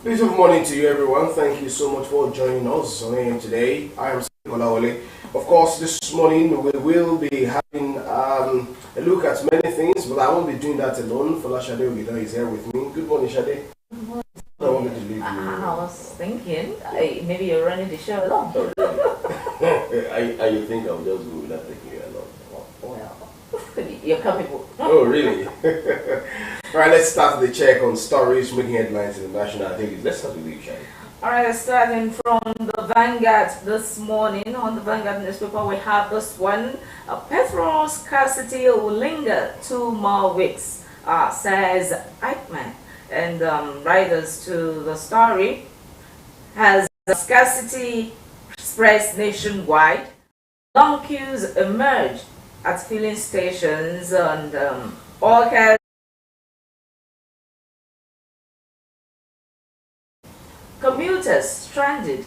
Beautiful morning to you, everyone. Thank you so much for joining us on AM today. I am Olawale. Of course, this morning we will be having a look at many things, but I won't be doing that alone. Fola Shade Ogida is here with me. Good morning, Shade. Good morning. I wanted to leave you. I was thinking, maybe you're running the show alone. Oh, really? I you think I'll just go without taking you along? Well, you're capable. Oh, really? All right, let's start the check on stories making headlines in the national dailies. Let's start with you, Shade. All right, starting from the Vanguard this morning. On the Vanguard newspaper, we have this one. Petrol scarcity will linger 2 more weeks, says Eichmann. And riders to the story, has scarcity spreads nationwide. Long queues emerge at filling stations and all cars. Commuters stranded.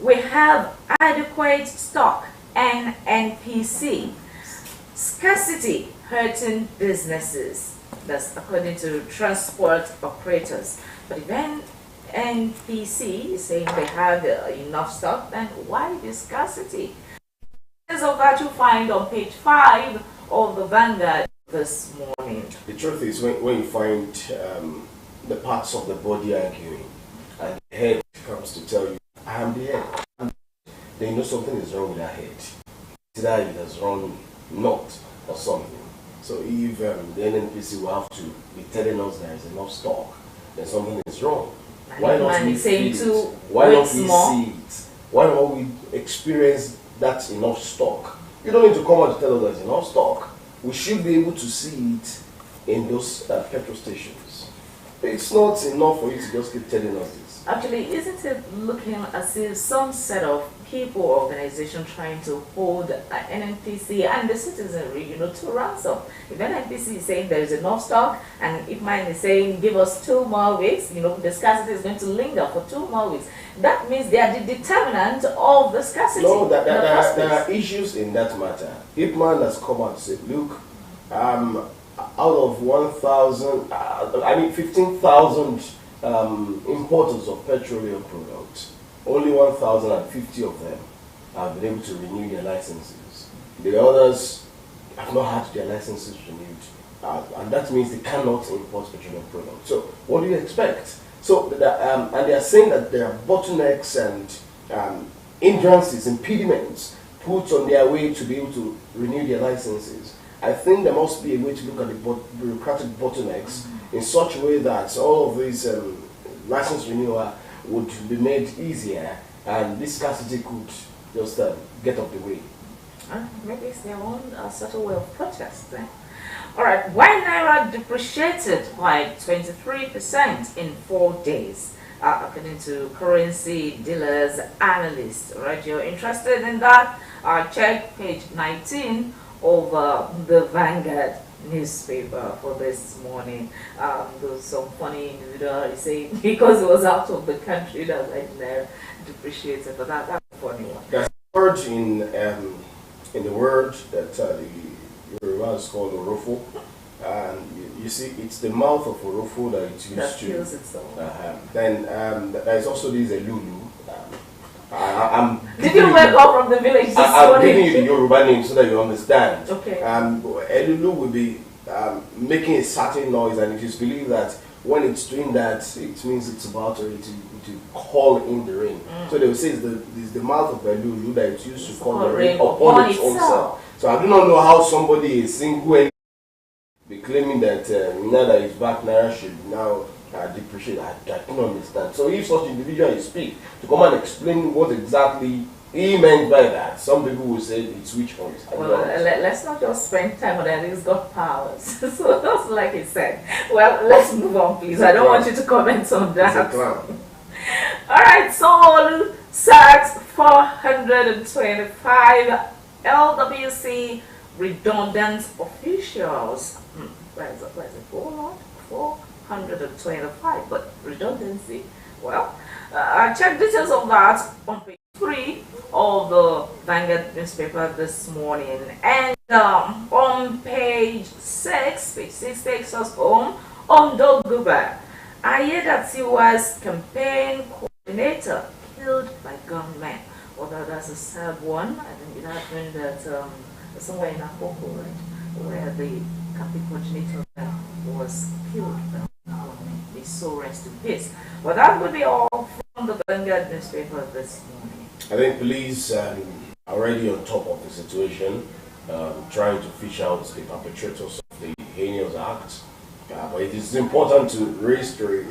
We have adequate stock and NPC. Scarcity hurting businesses. That's according to transport operators. But even NPC is saying they have enough stock, then why the scarcity? This is what you find on page 5 of the Vanguard this morning. The truth is, when you find the parts of the body arguing, and the head comes to tell you, I am the head, then you know something is wrong with that head. Either it has run not or something. So if the NNPC will have to be telling us there is enough stock, then something is wrong. Why not we feel it? Why not we see it? Why not we experience that enough stock? You don't need to come out to tell us there's enough stock. We should be able to see it in those petrol stations. It's not enough for you to just keep telling us this. Actually, isn't it looking as if some set of people or organization trying to hold NNPC and the citizenry, to ransom? If NNPC is saying there is enough stock, and if mine is saying give us 2 more weeks, the scarcity is going to linger for 2 more weeks. That means they are the determinant of the scarcity. No, there are issues in that matter. Ipman has come out and said, look, out of 15,000 importers of petroleum products, only 1,050 of them have been able to renew their licenses. The others have not had their licenses renewed, and that means they cannot import petroleum products. So what do you expect? So, and they are saying that there are bottlenecks and hindrances, impediments put on their way to be able to renew their licenses. I think there must be a way to look at the bureaucratic bottlenecks in such a way that all of these license renewal would be made easier, and this scarcity could just get off the way. Maybe it's their own subtle way of protest. All right, why Naira depreciated by 23% in 4 days, according to currency dealers analysts. Right, you're interested in that? Check page 19 of the Vanguard newspaper for this morning. There was some funny individual saying because it was out of the country that Naira depreciated, but that's a funny one. There's a word in the word that the Yoruba is called Orofo, and you see it's the mouth of Orofo that it's used that to. feels itself. Then there's also this Elulu. Did you wake up from the village this I'm morning? giving you the Yoruba name so that you understand. Okay. Elulu will be making a certain noise, and it is believed that when it's doing that, it means it's about to call in the rain. So they will say it's the mouth of Elulu that it's used to call the rain upon its own self. So I do not know how somebody is single be claiming that now that it's back, Naira should now depreciate. I don't understand. So if such individual you speak to come and explain what exactly he meant by that, some people will say it's witch hunt. Well, let's not just spend time on that. He's got powers. So that's like he said. Well, let's move on, please. I don't want you to comment on that. All right, so SARS 425 LWC redundant officials. Where is it? 425, but redundancy. Well, I checked details of that on page 3 of the Vanguard newspaper this morning, and on page 6 takes us home. Ondo Guba Ayedatiwa's campaign coordinator killed by gunmen. Although that's a sad one. I think it happened that somewhere in Akoko, right, where the campaign coordinator was killed by gunmen. May so rest in peace. But that would be all from the Vanguard newspaper this morning. I think police are already on top of the situation, trying to fish out the perpetrators of the heinous act. But it is important to restate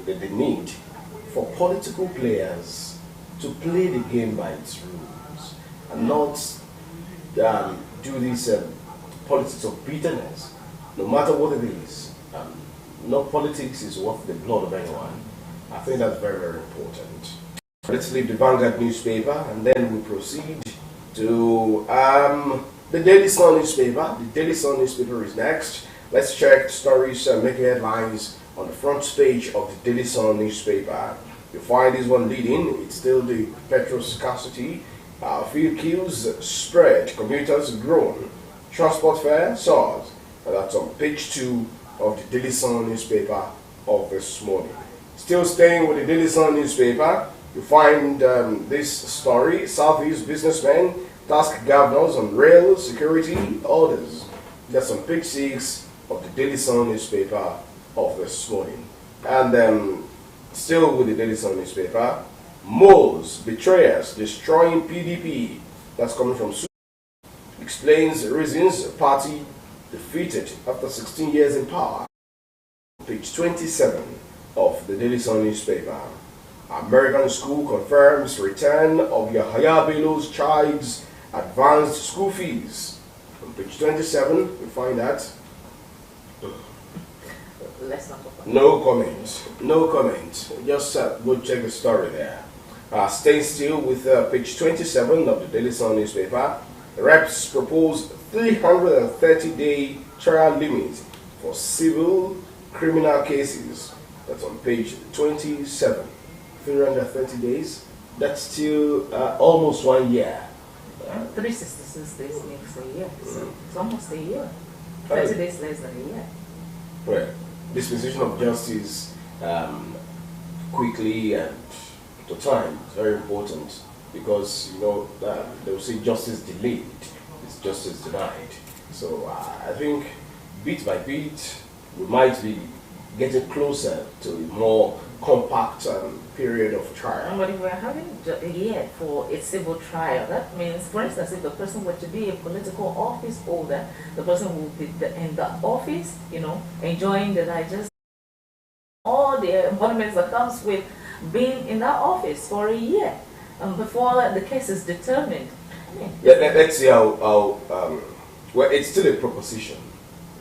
the need for political players to play the game by its rules and not do this politics of bitterness, no matter what it is. No politics is worth the blood of anyone. I think that's very, very important. Let's leave the Vanguard newspaper and then we proceed to the Daily Sun newspaper. The Daily Sun newspaper is next. Let's check stories making headlines on the front page of the Daily Sun newspaper. You find this one leading. It's still the petrol scarcity. Field queues spread. Commuters grown. Transport fare soars. And that's on page 2 of the Daily Sun newspaper of this morning. Still staying with the Daily Sun newspaper, you find this story. Southeast businessmen task governors on rail security orders. That's on page 6 of the Daily Sun newspaper of this morning. And still with the Daily Sun newspaper, moles, betrayers, destroying PDP. That's coming from Su. Explains reasons party defeated after 16 years in power. Page 27 of the Daily Sun newspaper. American school confirms return of Yahaya Bello's child's advanced school fees. On page 27, you find that. Let's not talk about No comment. No comment. Just go check the story there. Stay still with page 27 of the Daily Sun newspaper. Reps propose 330-day trial limit for civil criminal cases. That's on page 27. 330 days. That's still almost 1 year. 366 days makes a year. So it's almost a year. 30 days less than a year. Well, dispensation of justice quickly and to time is very important because, you know, they will say justice delayed is justice denied. So I think bit by bit we might be getting closer to a more compact period of trial. But if we're having a year for a civil trial, that means, for instance, if the person were to be a political office holder, the person will be in the office, you know, enjoying the digest all the emoluments that comes with being in that office for a year before the case is determined. Yeah, let's see how well, it's still a proposition.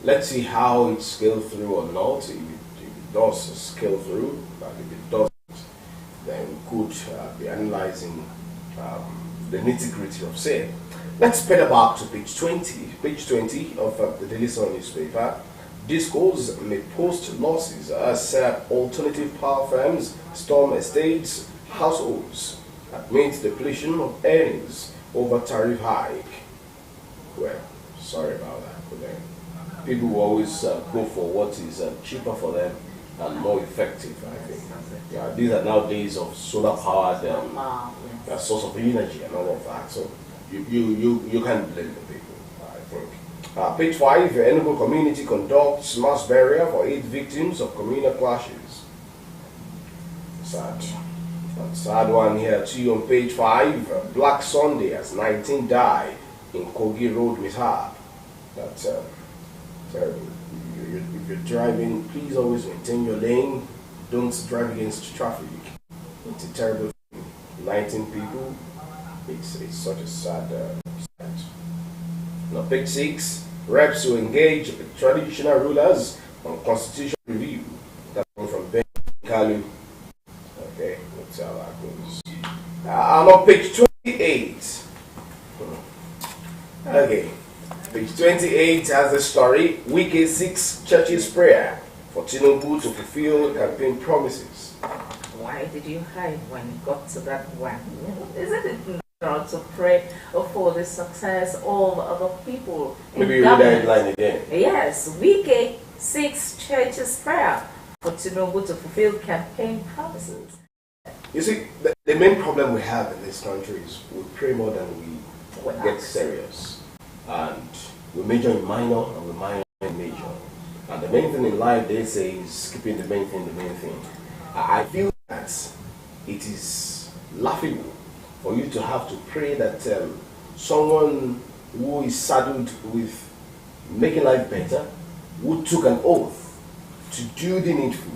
Let's see how it scales through or not. If it does scale through, but if it doesn't, then we could be analyzing the nitty-gritty of say. Let's pedal back to page 20 of the Daily Sun newspaper. Discos may post losses as alternative power firms storm estates, households, amid depletion of earnings over tariff hike. Well, sorry about that, but then people will always go for what is cheaper for them and more effective, I think. Yeah, these are now days of solar powered source of energy and all of that. So you can't blame the people, I think. Page 5, Enugu community conducts mass burial for 8 victims of communal clashes. Sad. Sad one here too on page 5. Black Sunday as 19 died in Kogi Road mishap. That's terrible. If you're driving, please always maintain your lane. Don't drive against traffic. It's a terrible thing. 19 people. It's such a sad sight. Now, page 6. Reps to engage traditional rulers on constitutional review. That's coming from Ben Kalu. Okay, let's see how that goes. And on page 28. Okay. Page 28 has the story. Wike 6 churches prayer for Tinubu to fulfill campaign promises. Why did you hide when you got to that one? Isn't it to pray for the success of other people. Maybe you read that headline again. Yes, Wike seeks churches prayer for Tinubu to fulfill campaign promises. You see, the main problem we have in this country is we pray more than we get serious. And we major in minor and we minor in major. And the main thing in life, they say, is keeping the main thing the main thing. I feel that it is laughable for you to have to pray that someone who is saddled with making life better, who took an oath to do the needful,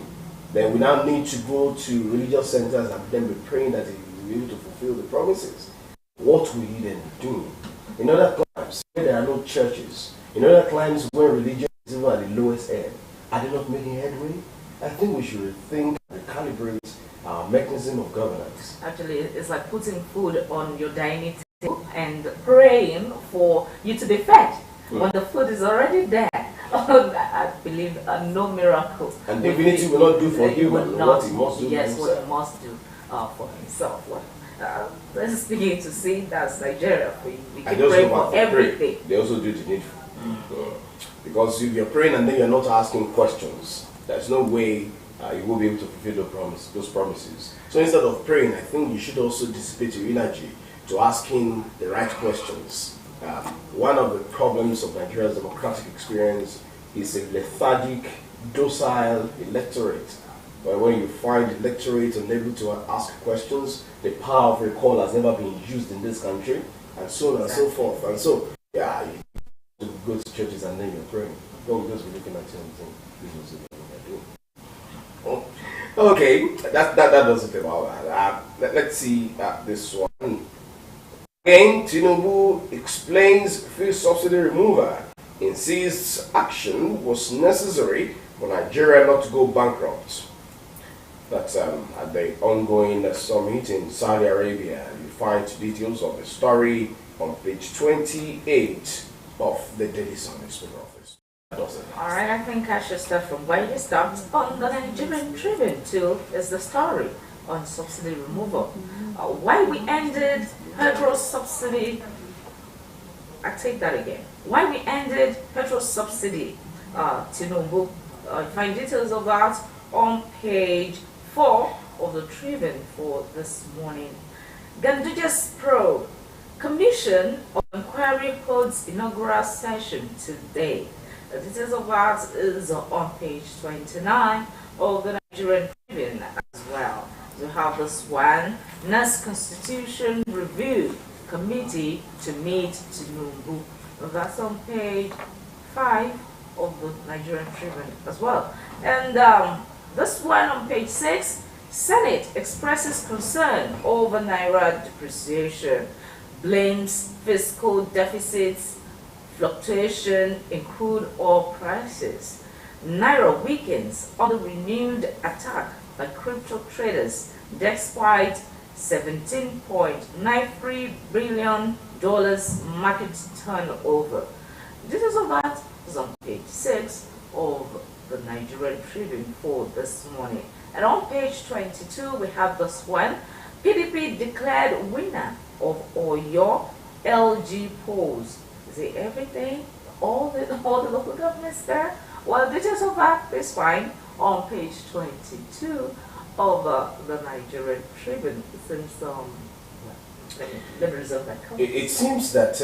then we now need to go to religious centers and then be praying that he will be able to fulfill the promises. What will he then do? In other climes where there are no churches, in other climes where religion is even at the lowest end, are they not making headway? I think we should rethink and recalibrate our mechanism of governance. Actually, it's like putting food on your dining table and praying for you to be fed when the food is already there. I believe no miracle. And divinity will not do for him what he must do. Yes, for what himself. he must do for himself. Let's just begin to see that's Nigeria for you. We keep praying for everything. They also do the needful. Because if you're praying and then you're not asking questions, there's no way you will be able to fulfill those promises. So instead of praying, I think you should also dissipate your energy to asking the right questions. One of the problems of Nigeria's democratic experience is a lethargic, docile electorate. But when you find electorate unable to ask questions, the power of recall has never been used in this country, and so on and so forth. And so, yeah, you go to churches and then you're praying. Don't just be looking at you and saying, this is what you're doing. Oh. Okay, that does it about that. Let's see this one. Again, Tinubu explains fuel subsidy removal, insists action was necessary for Nigeria not to go bankrupt. That's at the ongoing summit in Saudi Arabia. You find details of the story on page 28 of the Daily Sun newspaper office. Alright, I think I should start from where you start. On the Nigerian Tribune too is the story on subsidy removal. Why we ended petrol subsidy. I take that again. Why we ended petrol subsidy, Tinubu. Find details of that on page 4 of the Tribune for this morning. Ganduja's probe. Commission of Inquiry holds inaugural session today. The details of that is on page 29 of the Nigerian Tribune as well. We have this one, NAS Constitution Review Committee to meet Tinubu. That's on page 5 of the Nigerian Tribune as well. And this one on page 6, Senate expresses concern over Naira depreciation, blames fiscal deficits, fluctuation in crude oil prices. Naira weakens under renewed attack by crypto traders despite $17.93 billion market turnover. Details of that is on page 6 of the Nigerian Tribune for this morning. And on page 22 we have this one. PDP declared winner of Oyo LG polls. Is it everything? All the local governments there? Well, details of that is fine on page 22 of the Nigerian Tribune. Since let me reserve that comment. It seems that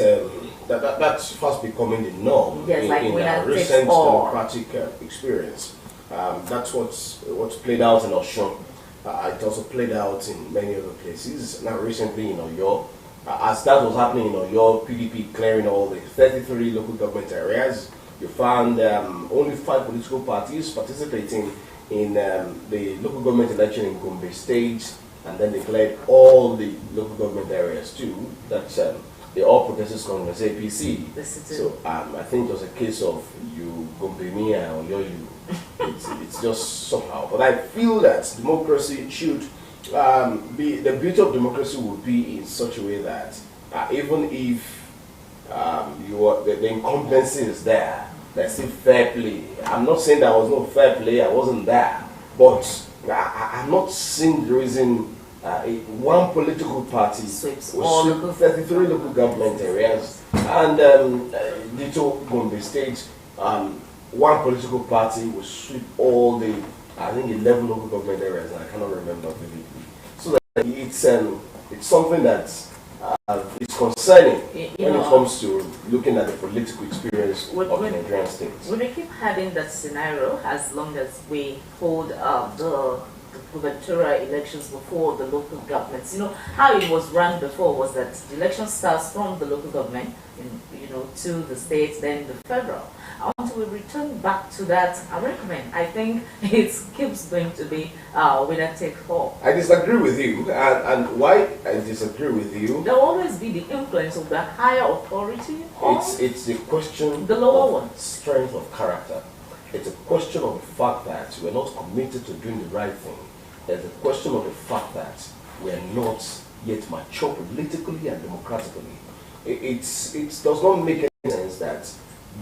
that's fast becoming the norm in our recent democratic experience. That's what's played out in Osrc. It also played out in many other places. Now recently in Oyo, as that was happening in Oyo, PDP clearing all the 33 local government areas, you found only 5 political parties participating in the local government election in Gombe State, and then declared all the local government areas too. That's the All Progressives Congress, APC. So I think it was a case of you Gombe me or you. It's just somehow. But I feel that democracy should be, the beauty of democracy would be in such a way that even if the incumbency is there, there's still fair play. I'm not saying there was no fair play, I wasn't there, but I'm not seeing the reason one political party Sweeps will all sweep local 33 local government areas, and little Gombe State, one political party will sweep all the, I think, 11 local government areas, and I cannot remember vividly. So that it's something that is concerning when it comes to looking at the political experience of the Nigerian states. We keep having that scenario as long as we hold the gubernatorial elections before the local governments. You know, how it was run before was that the election starts from the local government, to the states, then the federal. Until we return back to that arrangement, I think it keeps going to be winner take all. I disagree with you, and why I disagree with you? There will always be the influence of the higher authority. It's the question the lower of ones. Strength of character. It's a question of the fact that we're not committed to doing the right thing. It's a question of the fact that we're not yet mature politically and democratically. It does not make any sense that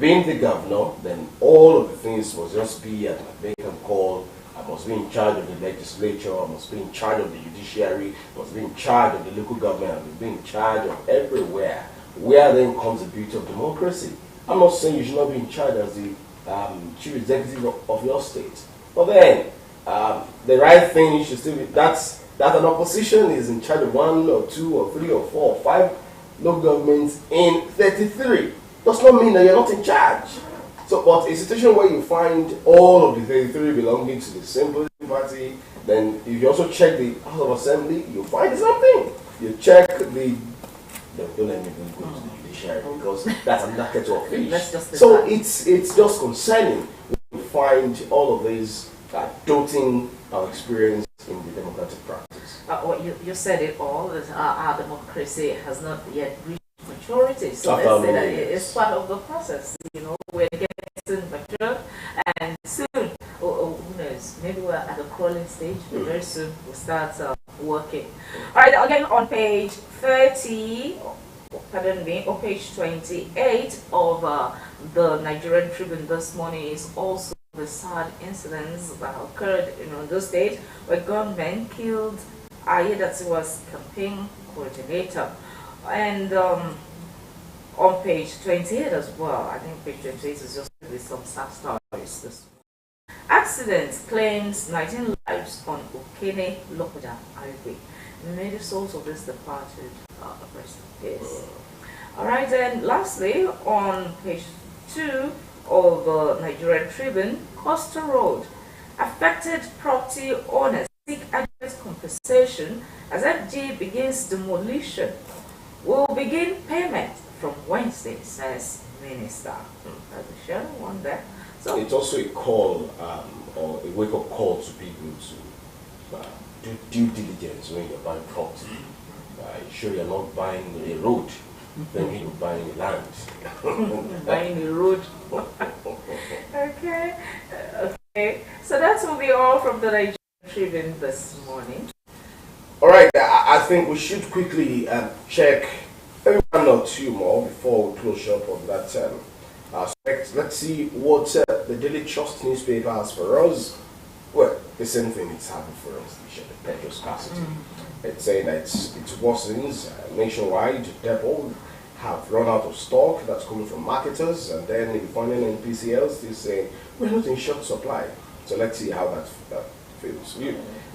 being the governor, then all of the things must just be at my beck and call. I must be in charge of the legislature, I must be in charge of the judiciary, I must be in charge of the local government, I must be in charge of everywhere. Where then comes the beauty of democracy? I'm not saying you should not be in charge as the chief executive of your state. But then, the right thing you should still be, that an opposition is in charge of 1 or 2 or 3 or 4 or 5 local governments in 33 does not mean that you're not in charge. So, but a situation where you find all of the 33 belonging to the same political party, then if you also check the House of Assembly, you'll find something. You check the, don't let me even go to the judiciary because that's another kettle of fish. So it's just concerning when you find all of these doting our experience in the democratic practice. Well, you said it all, that our democracy has not yet reached maturity. So let's say that it's part of the process. We're getting mature, and soon, who knows, maybe we're at a crawling stage, but very soon we'll start working. All right, again on page 30, pardon me, on page 28 of the Nigerian Tribune this morning is also the sad incidents that occurred in those states where gunmen killed Ayedatiwa's campaign coordinator. And on page 28 as well, I think page 28 is just with some sad stories. Accidents claims 19 lives on Okene Lokoja Highway. May the souls of this departed rest in peace. Alright, and lastly, on page 2 of the Nigerian Tribune, Coastal Road. Affected property owners seek adequate compensation as FG begins demolition. Will begin payment from Wednesday, says Minister. That's a shadow one there. So it's also a call or a wake-up call to people to do due diligence when you're buying property. Sure, you're not buying a road, then you're buying a land. Buying a road. Okay. Okay. So that will be all from the Nigerian Tribune this morning. All right. I think we should quickly check maybe 1 or 2 more before we close up on that aspect. Let's see what the Daily Trust newspaper has for us. Well, the same thing it's having for us, the petrol scarcity. It's saying that it worsens nationwide. Depot have run out of stock that's coming from marketers, and then if finding NPCLs, they say we're not in short supply. So let's see how that feels.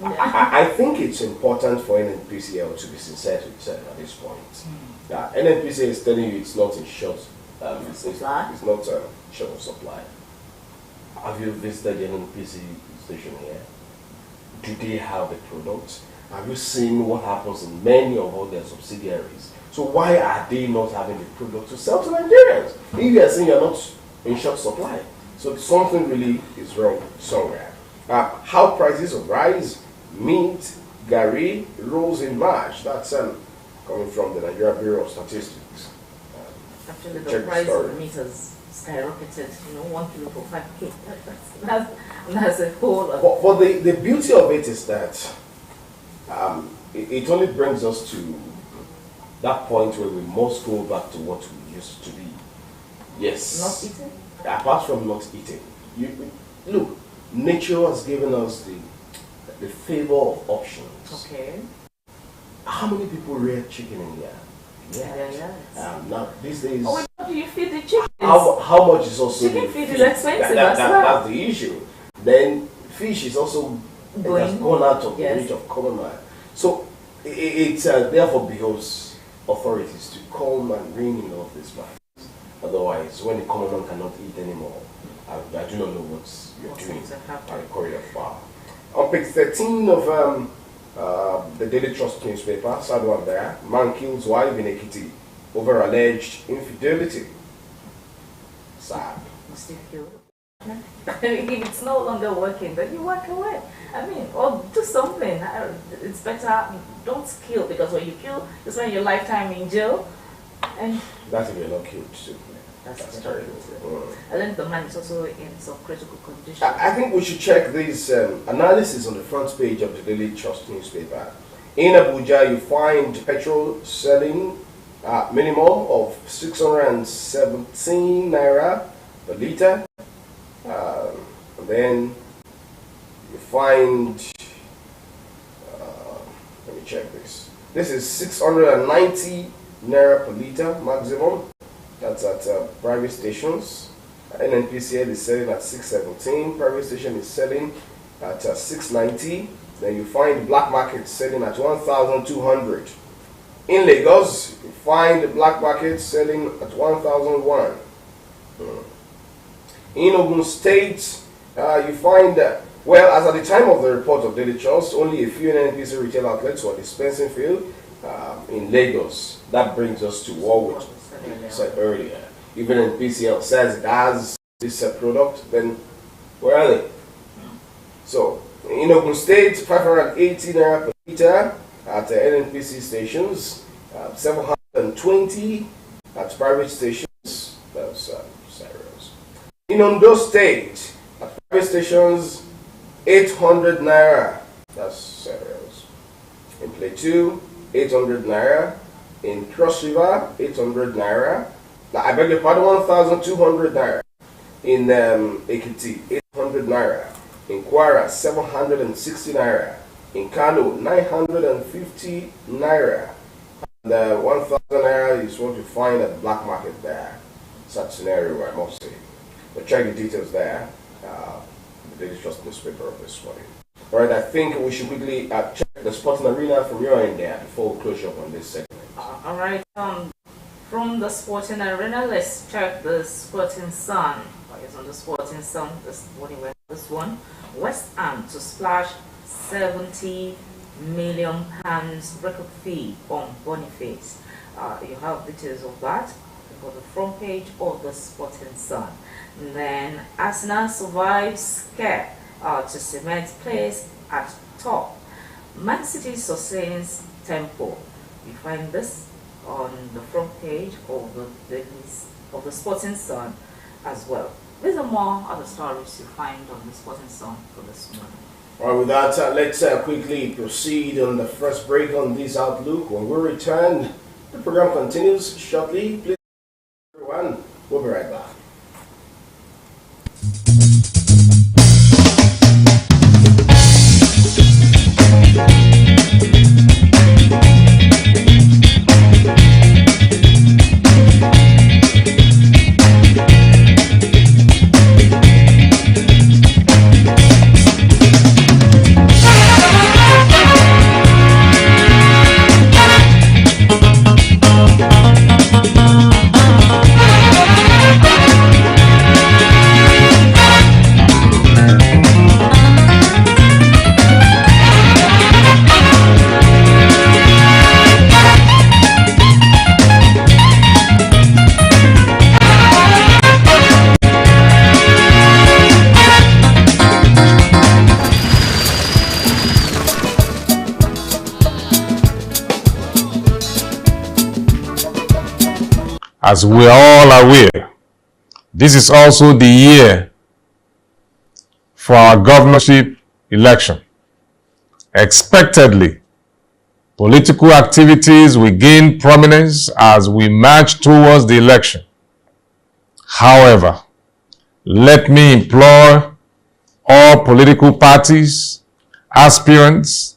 I think it's important for NPCL to be sincere to itself at this point. NPCL is telling you it's not in short. It's not short of supply. Have you visited the NPC station here? Do they have the product? Have you seen what happens in many of all their subsidiaries? So why are they not having the product to sell to Nigerians? If you are saying you're not in short supply, so something really is wrong somewhere. How prices rise, meat, gari rose in March. That's coming from the Nigeria Bureau of Statistics. Actually, the price of meat has skyrocketed. 1 kilo for 5K. That's a whole. But the beauty of it is that it only brings us to that point where we must go back to what we used to be. Yes. Not eating? Apart from not eating. Look, nature has given us the favor of options. Okay. how many people rear chicken in there? Yeah. Now these days, Oh, how do you feed the chickens? how much is also Chicken feed is expensive that's the issue. Then fish is also it has gone out of the reach of common man. So it therefore behoves authorities to come and rein in all of this matters. Otherwise, when the common man cannot eat anymore, I do not know what you're doing at the corridor bar. On page 13 of the Daily Trust newspaper, sad one there, man kills wife in Ekiti over alleged infidelity. Sad. Still killed. If it's no longer working, then you walk away. I mean, or do something. It's better don't kill, because when you kill, you spend your lifetime in jail. And that's if you're not killed too. That's terrible. I think the man is also in some critical condition. I think we should check this analysis on the front page of the Daily Trust newspaper. In Abuja, you find petrol selling minimum of 617 naira per liter. And then you find, let me check this. This is 690 naira per liter maximum. That's at private stations. NNPCL is selling at 617. Private station is selling at 690. Then you find black market selling at 1,200. In Lagos, you find the black market selling at 1,001. In Ogun State, you find that, well, as at the time of the report of Daily Trust, only a few NNPC retail outlets were dispensing fuel in Lagos. That brings us to what we said earlier. Even in PCL says it has this product, then where are they? So, in Ogun State, 580 naira per liter at NNPC stations, 720 at private stations. That's serious. In Ondo State, at private stations, 800 naira. That's serious. In Plateau, 800 naira. In Cross River, 800 naira. I beg your pardon, 1,200 naira. In Ekiti, 800 naira. In Kwara, 760 naira. In Kano, 950 naira. And 1,000 naira is what you find at the black market there. Such scenario, I must say. But check the details there. The Daily Trust newspaper of this morning. Alright, I think we should quickly check the sporting arena from your end there before we close up on this segment. Alright, from the sporting arena, let's check the Sporting Sun. It's on the Sporting Sun this morning. This one, West Ham to splash 70 million pounds record fee on Boniface. You have details of that on the front page of the Sporting Sun. And then Arsenal survives scare to cement place at top. Man City sustains tempo. You find this on the front page of the Sporting Sun as well. These are more other stories you find on the Sporting Sun for this morning. Alright, with that, let's quickly proceed on the first break on this outlook. When we return, the program continues shortly. Please, everyone, we'll be right back. As we are all aware, this is also the year for our governorship election. Expectedly, political activities will gain prominence as we march towards the election. However, let me implore all political parties, aspirants,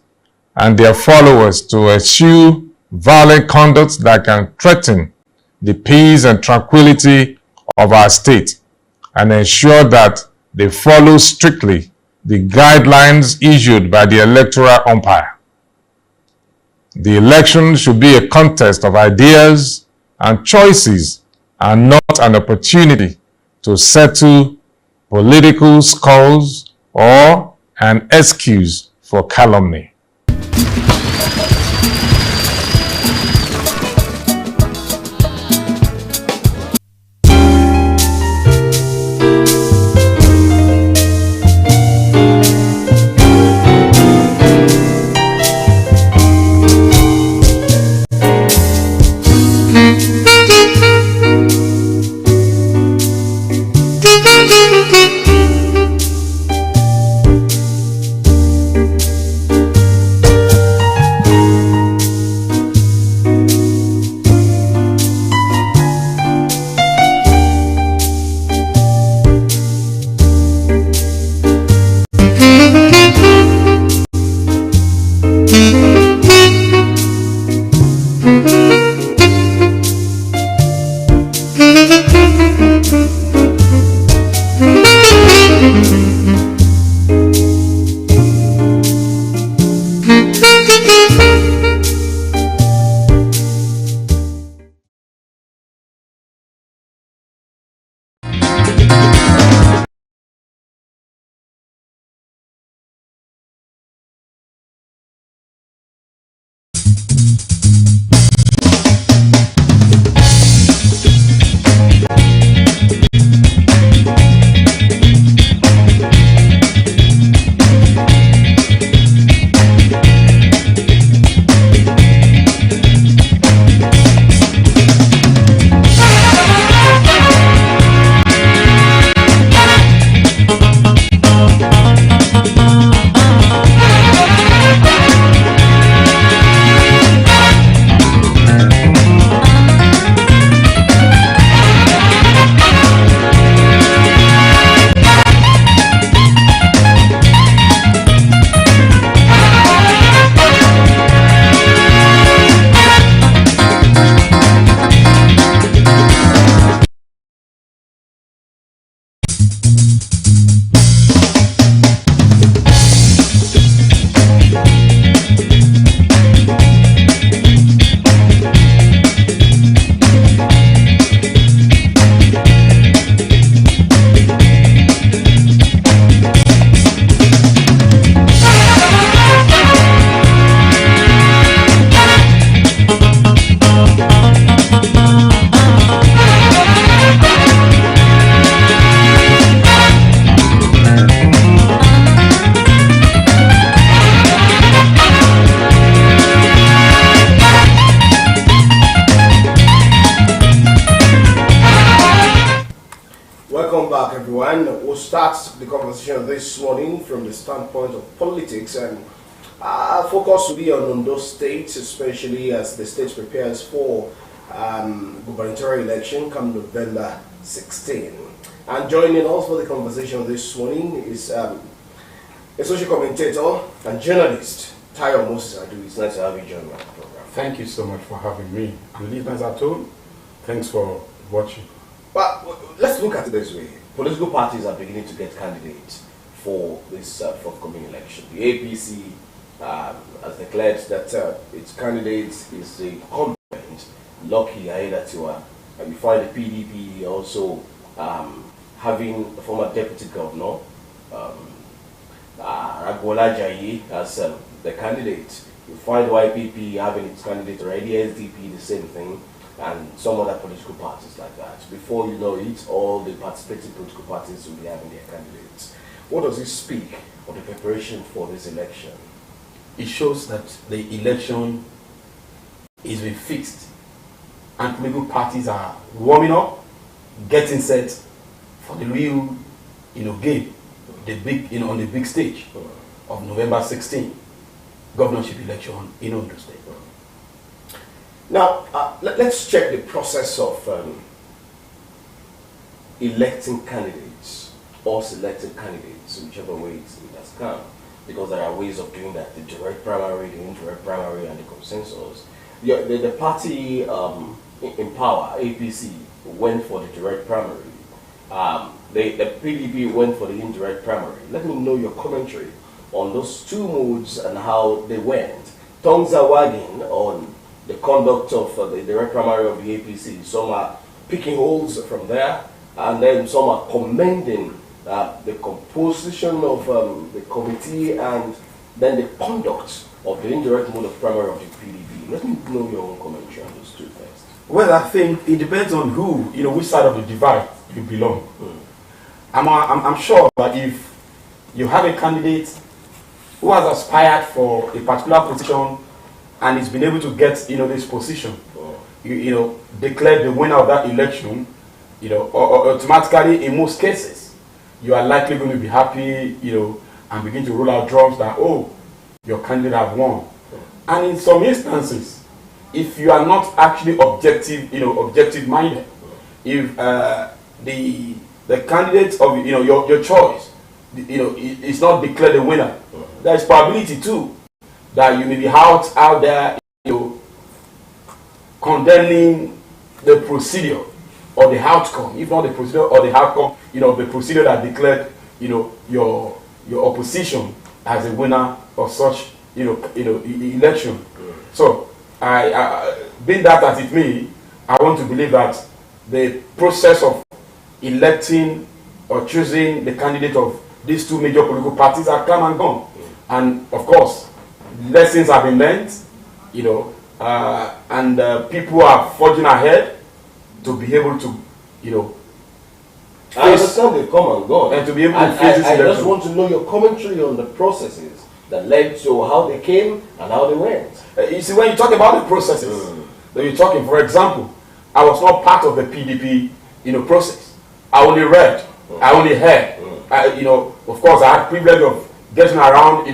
and their followers to eschew violent conduct that can threaten the peace and tranquility of our state, and ensure that they follow strictly the guidelines issued by the electoral umpire. The election should be a contest of ideas and choices and not an opportunity to settle political scores or an excuse for calumny. Welcome back, everyone. We'll start the conversation this morning from the standpoint of politics, and our focus will be on Ondo State, especially as the state prepares for gubernatorial election come November 16. And joining us for the conversation this morning is a social commentator and journalist, Tayo Moses Adu. It's nice to have you join my program. Thank you so much for having me. And listeners at home, thanks for watching. Well, let's look at it this way. Political parties are beginning to get candidates for this forthcoming election. The APC has declared that its candidate is the incumbent, Lucky Aiyedatiwa, and we find the PDP also having the former deputy governor, Agbola Jaye, as the candidate. You find YPP having its candidate already, SDP the same thing, and some other political parties like that. Before you know it, all the participating political parties will be having their candidates. What does this speak of the preparation for this election? It shows that the election is being fixed and political parties are warming up, getting set for the real game, the big on the big stage of November 16, governorship election in Ondo State. Now, let's check the process of electing candidates or selecting candidates, whichever way it has come. because there are ways of doing that: the direct primary, the indirect primary, and the consensus. Yeah, the party in power, APC, went for the direct primary. The PDP went for the indirect primary. Let me know your commentary on those two modes and how they went. Tongues are wagging on the conduct of the direct primary of the APC. Some are picking holes from there, and then some are commending the composition of the committee and then the conduct of the indirect mode of primary of the PDP. Let me know your own commentary on those two first. Well, I think it depends on who, which side of the divide you belong. I'm sure that if you have a candidate who has aspired for a particular position and is been able to get, this position, declared the winner of that election, automatically in most cases, you are likely going to be happy, and begin to roll out drums that, oh, your candidate have won. And in some instances, if you are not actually objective minded, if the candidate of your choice, is not declared the winner, there is probability too that you may be out there, condemning the procedure or the outcome, if not the procedure or the outcome, the procedure that declared, your opposition as a winner of such, election. So, being that as it may, I want to believe that the process of electing or choosing the candidate of these two major political parties are come and gone. And of course, lessons have been learned, and people are forging ahead to be able to, I understand they come and go. And to be able to face this I election. just want to know your commentary on the processes that led to how they came and how they went. You see, when you talk about the processes, that you're talking, for example, I was not part of the PDP, process. I only read, I only heard. Of course, I had privilege of getting around,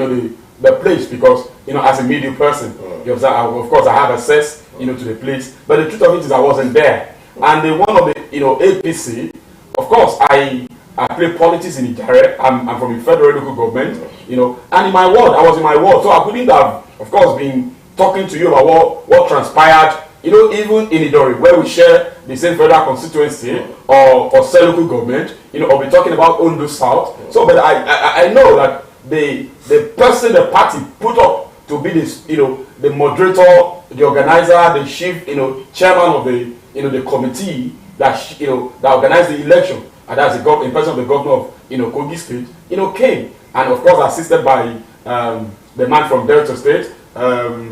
the place because, as a media person, of course, I have access, to the place. But the truth of it is, I wasn't there. And the one of the, APC, of course, I play politics in Ijare. I'm from the federal local government, and in my ward, I was in my ward, so I couldn't have, of course, been talking to you about what transpired, even in Idori, where we share the same federal constituency or state local government, or be talking about Ondo South. So, but I know that the person the party put up to be this, the moderator, the organizer, the chief, chairman of the, the committee that that organized the election, and that's the in person of the governor of Kogi State, came, and of course assisted by the man from Delta State, Agege,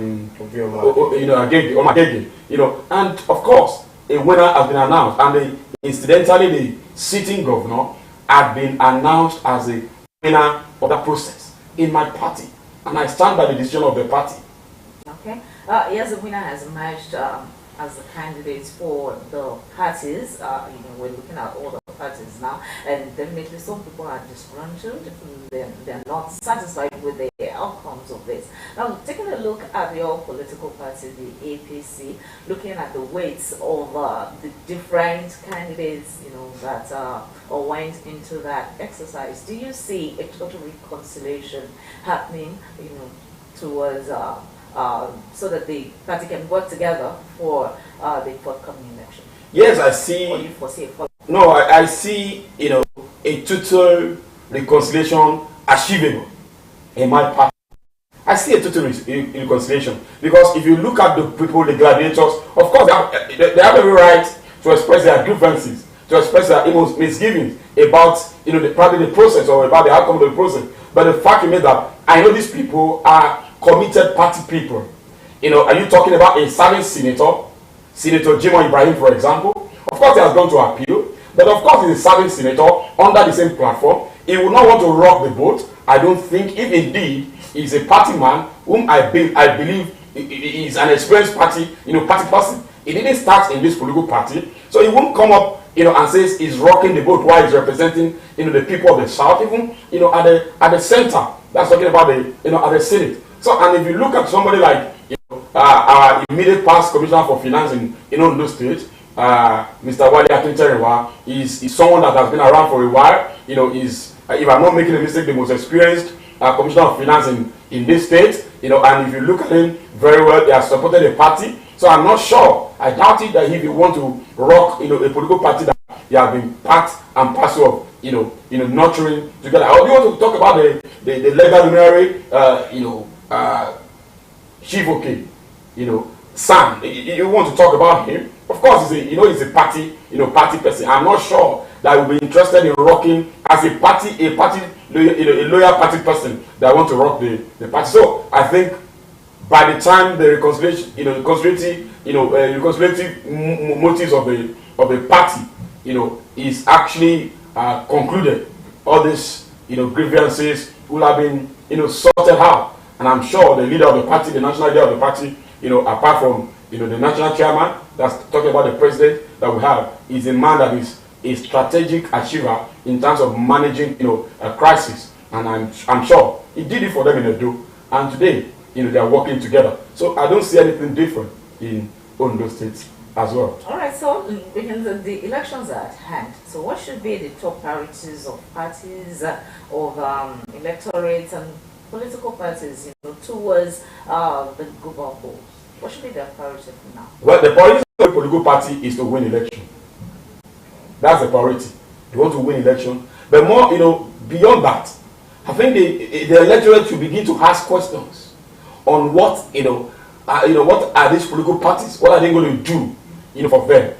and of course a winner has been announced, and incidentally the sitting governor had been announced as a winner of that process in my party, and I stand by the decision of the party. Okay. Yes, the winner has emerged as the candidates for the parties. We're looking at all the parties now, and definitely some people are disgruntled. They're not satisfied with the outcomes of this. Now, taking a look at your political party, the APC, looking at the weights of the different candidates, that went into that exercise, do you see a total reconciliation happening, towards so that the party can work together for the forthcoming election? Yes, I see. Or you foresee a No, I see, a total reconciliation achievable in my party. I see a total reconciliation because if you look at the people, the gladiators, of course, they have every right to express their grievances, to express their misgivings about, probably the process or about the outcome of the process. But the fact remains that I know these people are committed party people. Are you talking about a serving Senator Jimoh Ibrahim, for example? Of course, he has gone to appeal, but of course, he's a serving senator under the same platform. He would not want to rock the boat. I don't think, if indeed he's a party man, whom I believe is an experienced party person. He didn't start in this political party, so he won't come up, and says he's rocking the boat while he's representing, the people of the South, even, at the center. That's talking about the, at the Senate. So, and if you look at somebody like, our immediate past commissioner for finance in Ondo State, Mr. Wale Akinterewa, is someone that has been around for a while. Is, if I'm not making a mistake, the most experienced, commissioner of finance in this state, and if you look at him very well, he has supported a party. So I'm not sure. I doubt it that if you want to rock, a political party that you have been part and parcel of, nurturing together. I only want to talk about the legal luminary, Chivoke, Sam. You want to talk about him? Of course, he's a party, party person. I'm not sure that will be interested in rocking as a loyal party person that want to rock the party. So I think by the time the reconciliative motives of the party, is actually concluded, all these grievances will have been sorted out. And I'm sure the leader of the party, the national leader of the party, apart from the national chairman that's talking about the president that we have, is a man that is a strategic achiever in terms of managing a crisis. And I'm sure he did it for them in Edo, and today they are working together. So I don't see anything different in Ondo State as well. All right, so the elections are at hand. So what should be the top priorities of parties, of electorates and political parties, towards the global goals? What should be their priority for now? Well, the priority of the political party is to win election. That's the priority. They want to win election. But more, beyond that, I think the electorate should begin to ask questions on what, what are these political parties? What are they going to do, for them?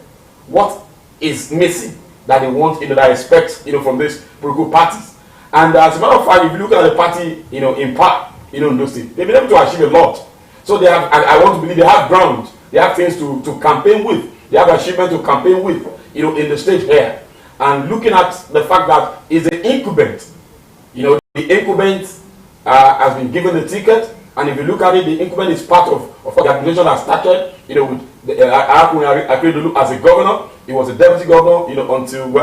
What is missing that they want, that expect, from these political parties? And as a matter of fact, if you look at the party, in part, in those states, they've been able to achieve a lot. So they have, I want to believe they have ground, they have things to campaign with, they have achievement to campaign with, in the state here. And looking at the fact that it's an incumbent, the incumbent has been given the ticket, and if you look at it, the incumbent is part of the administration that started, with Akeredolu as a governor. He was a deputy governor, until,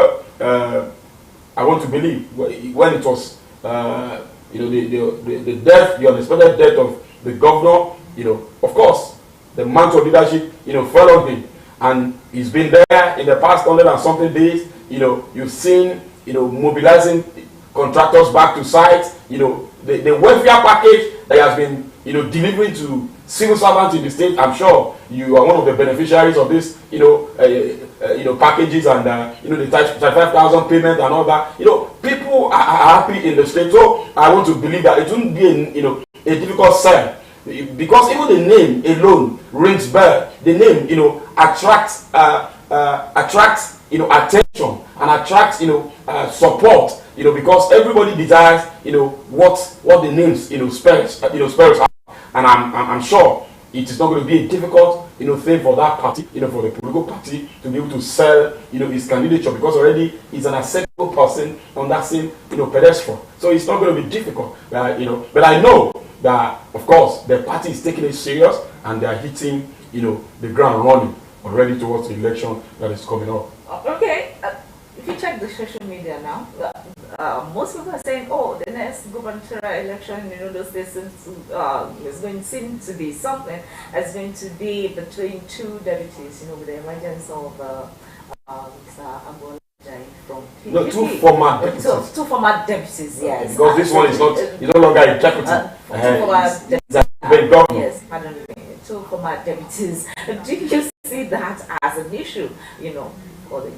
I want to believe when it was, the death, the unexpected death of the governor, of course, the mantle of leadership, fell on him. And he's been there in the past 100 and something days. You've seen, mobilizing contractors back to sites. The welfare package that has been, delivering to civil servants in the state. I'm sure you are one of the beneficiaries of this, packages and the 35,000 payment and all that. People are happy in the state. So I want to believe that it wouldn't be a difficult sell, because even the name alone rings bell. The name attracts attention and attracts support. Because everybody desires what the names spells out. And I'm sure it is not going to be a difficult thing for that party, for the political party, to be able to sell his candidature, because already he's an acceptable person on that same pedestal. So it's not going to be difficult. But I know that, of course, the party is taking it serious and they are hitting the ground running already towards the election that is coming up. Okay. If you check the social media now, most people are saying, "Oh, the next gubernatorial election, those days is going to seem to be something that's going to be between two deputies, with the emergence of Mr. Agbola from PDP." No, two former deputies. Two former deputies, yes. Because this one is no longer a deputy. Two former deputies. Yes, pardon me. Two former deputies. Do you see that as an issue, for the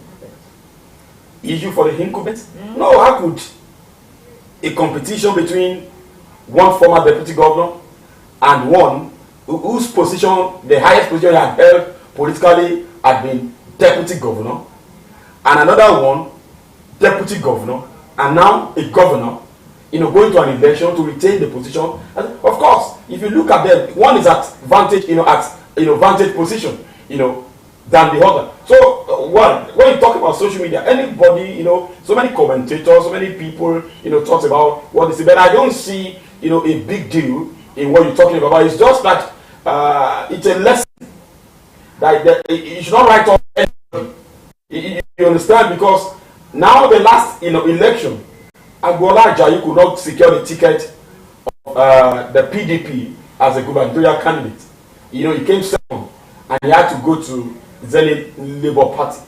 issue for the incumbent? No, how could a competition between one former deputy governor and one whose position, the highest position he had held politically, had been deputy governor, and another one, deputy governor, and now a governor, going to an election to retain the position? Of course, if you look at them, one is at vantage, vantage position, than the other. So when you talk about social media, anybody, so many commentators, so many people, talks about what they say, but I don't see, a big deal in what you're talking about. It's just that it's a lesson that you should not write off anybody. You understand? Because now the last, election, Agbola Ajayi could not secure the ticket of the PDP as a gubernatorial candidate. He came second, and he had to go to Zenith Labour Party.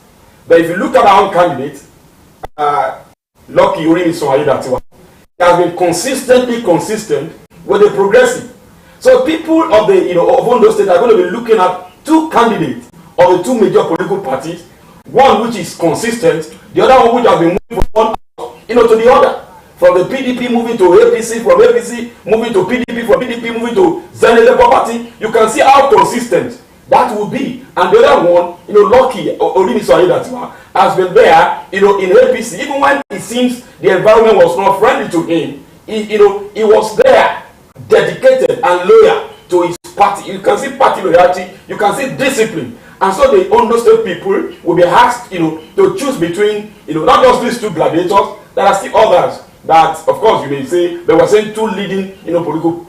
But if you look at our own candidate, Lucky Urimi Sohayudatiwa, has been consistently consistent with the progressive. So people of the of Ondo State are going to be looking at two candidates of the two major political parties, one which is consistent, the other one which has been moving from one to the other. From the PDP moving to APC, from APC moving to PDP, from PDP moving to Zenith Labour Party. You can see how consistent that will be. And the other one, Lucky Olimiso Ayedatiwa has been there, in APC, even when it seems the environment was not friendly to him. He was there, dedicated and loyal to his party. You can see party loyalty, you can see discipline. And so the Ondo State people will be asked, to choose between, not just these two gladiators, there are still others that, of course, you may say, they were saying two leading, political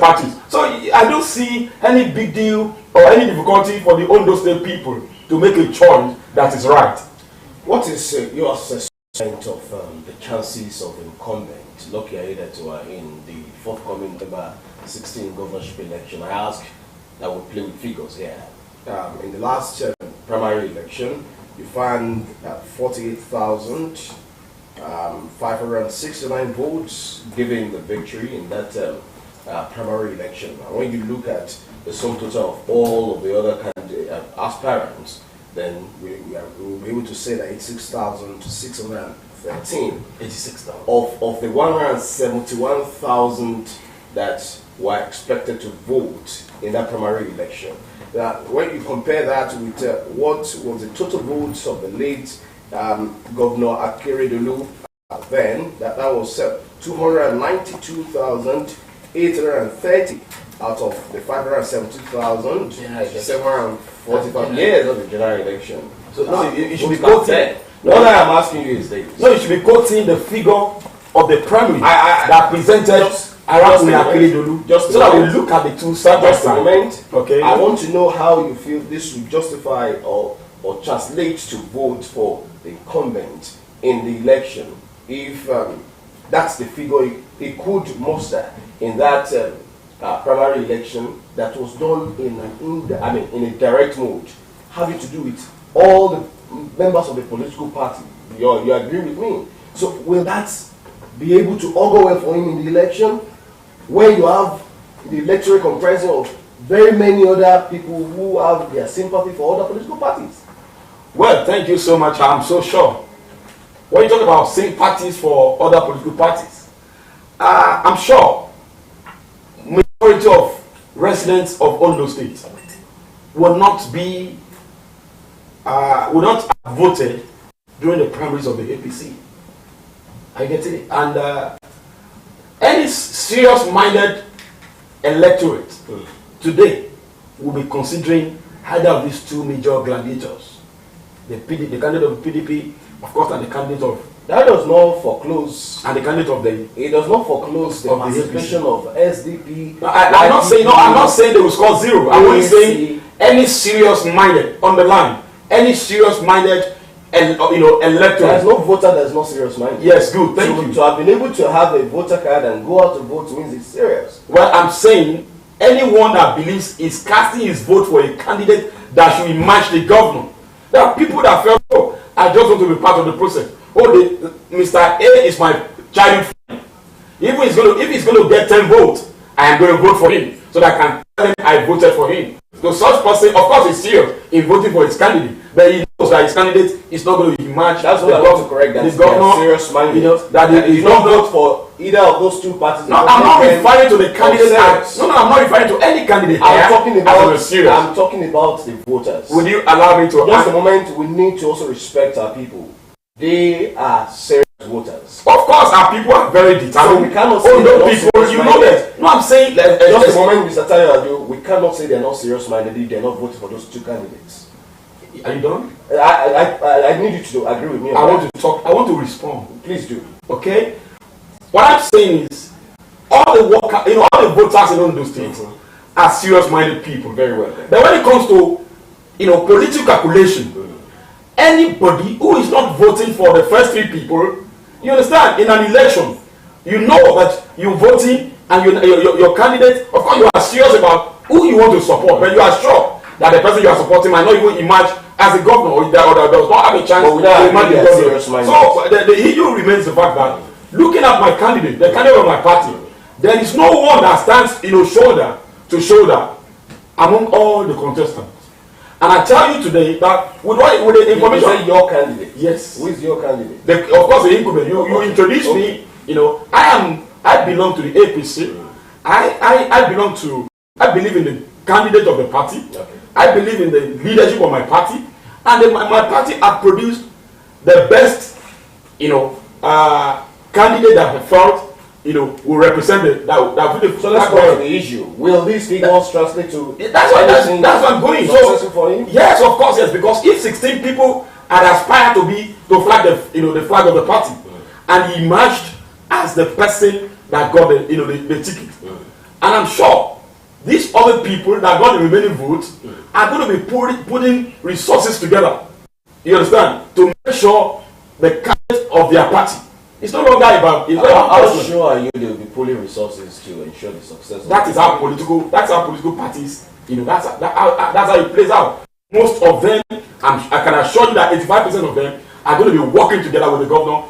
parties. So I don't see any big deal or any difficulty for the Ondo State people to make a choice that is right. What is your assessment of the chances of incumbent Lucky Ayedatiwa in the forthcoming November 16 governorship election? I ask that we play with figures here. In the last primary election, you found 48,569 votes giving the victory in that primary election. And when you look at the sum total of all of the other aspirants, then we will be able to say that 86,613 of the 171,000 that were expected to vote in that primary election. When you compare that with what was the total votes of the late Governor Akeredolu, then that was 292,830 out of the 572,745 years of the general election. So you should be quoting. What I am asking you is this. No, you should be quoting the figure of the primary that presented around Akeredolu, just so that we look at the two sides. Just a moment. Okay. I want to know how you feel this will justify or translate to vote for the incumbent in the election. If that's the figure it could muster in that primary election that was done in a direct mode, having to do with all the members of the political party. You agree with me? So will that be able to augur well for him in the election when you have the electorate comprising of very many other people who have their sympathy for other political parties? Well, thank you so much. I'm so sure. When you talk about sympathies for other political parties, I'm sure majority of residents of Ondo State will not have voted during the primaries of the APC. I get it. And any serious-minded electorate today will be considering either of these two major gladiators. The candidate of the PDP, of course, and the candidate of... That does not foreclose. And the candidate of the... It does not foreclose the participation of SDP. I'm not saying they will score zero. I'm only saying any serious-minded, on the line, any serious-minded electorate. There is no voter that is not serious-minded. Yes, good, thank you. To have been able to have a voter card and go out to vote means it's serious. Well, I'm saying anyone that believes is casting his vote for a candidate that should emerge the governor. There are people that felt, oh, I just want to be part of the process. Oh, Mr. A is my childhood friend. If he's going to get 10 votes, I am going to vote for him so that I can tell him I voted for him. So such person, of course, is serious in voting for his candidate, but he knows that his candidate is not going to emerge. That's what I want to correct. That the governor, serious-minded. That you don't vote for either of those two parties. No, I'm not referring to the candidate. No, I'm not referring to any candidate. I'm talking about the voters. Would you allow me to? Just a moment. We need to also respect our people. They are serious voters. Of course, our people are very determined. So we cannot say no people. You know that. No, I'm saying. Just a moment, Mr. Tayo. We cannot say they're not serious-minded if they're not voting for those two candidates. Are you done? I need you to agree with me. I want to talk. I want to respond. Please do. Okay. What I'm saying is, all the voters in Ondo State are serious-minded people. Very well. But when it comes to, political calculation, anybody who is not voting for the first three people, you understand, in an election, you know that you're voting and your candidate, of course, you are serious about who you want to support, but you are sure that the person you are supporting might not even emerge as a governor or does not have a chance to emerge the governor. So the issue remains the fact that looking at my candidate, the candidate of my party, there is no one that stands, shoulder to shoulder among all the contestants. And I tell you today that with the information, you say your candidate. Yes. Who is your candidate? Of course, the incumbent. You introduced me. I belong to the APC. I believe in the candidate of the party. Okay. I believe in the leadership of my party, and then my party have produced the best, candidate that I felt, will represent that. So let's go to the issue. Will these figures translate to? That's what I'm going. So for you? Yes, of course, yes. Because if 16 people had aspired to flag the flag of the party, and he emerged as the person that got the ticket, and I'm sure these other people that got the remaining votes are going to be putting resources together. You understand? To make sure the candidate of their party. It's no longer about. How sure are you they will be pulling resources to ensure the success? That's how political parties. That's how it plays out. Most of them, I can assure you that 85% of them are going to be working together with the governor.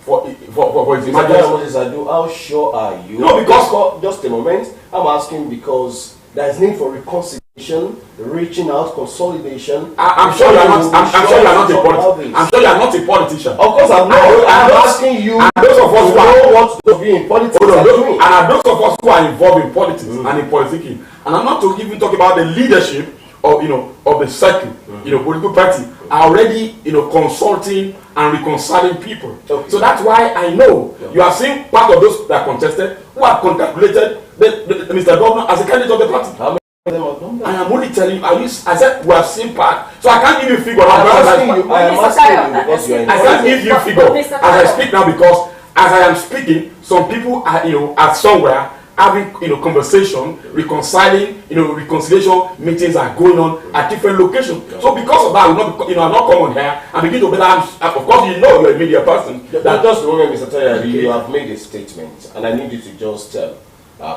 For his emergency. How sure are you? No, because just a moment. I'm asking because there is need for reconciliation, reaching out, consolidation. I'm sure you are not. I'm sure you are not a politician. I'm sure you are not a politician. Of course, I'm not. I'm asking you. And those of us who know what to be in politics are doing. And those of us who are involved in politics and in politicking, and I'm not to even talk about the leadership of of the circle, political party are already consulting and reconciling people. Okay. So that's why I know you are seeing part of those that contested who have congratulated Mr. Governor as a candidate of the party. How many of them have done that? I am only telling you. I said we have seen part, so I can't give you figure. I am asking you because you are. I can't give you figure as I speak now because as I am speaking, some people are at somewhere having conversation, reconciling, reconciliation meetings are going on at different locations. Yeah. So because of that, I'm not come on here and begin to be like, of course you're a media person. Just a moment, Mr. Taylor, you have made a statement, and I need you to just